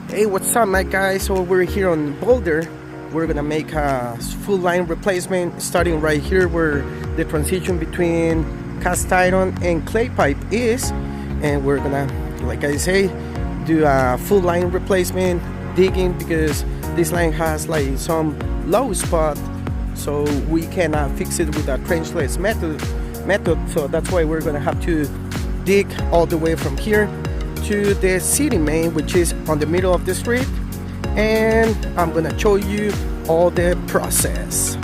Hey, what's up, my guys? So we're here on Boulder. We're gonna make a full line replacement starting right here where the transition between cast iron and clay pipe is, and we're gonna, like I say, do a full line replacement digging because this line has like some low spot, so we cannot fix it with a trenchless method. So that's why we're gonna have to dig all the way from here to the city main, which is on the middle of the street, and I'm gonna show you all the process.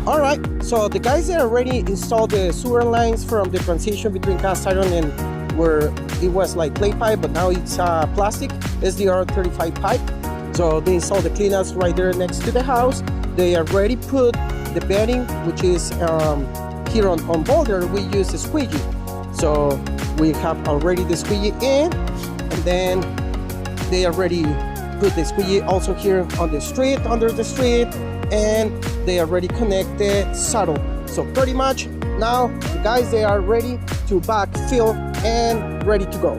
Alright, so the guys that already installed the sewer lines from the transition between cast iron and where it was like clay pipe, but now it's plastic SDR35 pipe. So they installed the cleanouts right there next to the house. They already put the bedding, which is here on Boulder, we use a squeegee. So we have already the squeegee in, and then they already put the squeegee also here on the street, under the street, and they already connect the saddle. So pretty much now the guys, they are ready to backfill and ready to go.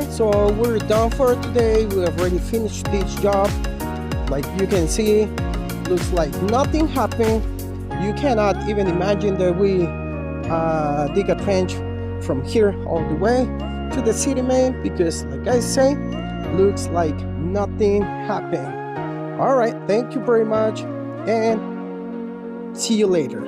So we're done for today. We have already finished this job. Like you can see, looks like nothing happened. You cannot even imagine that we dig a trench from here all the way to the city main, because like I say, looks like nothing happened. All right, thank you very much, and see you later.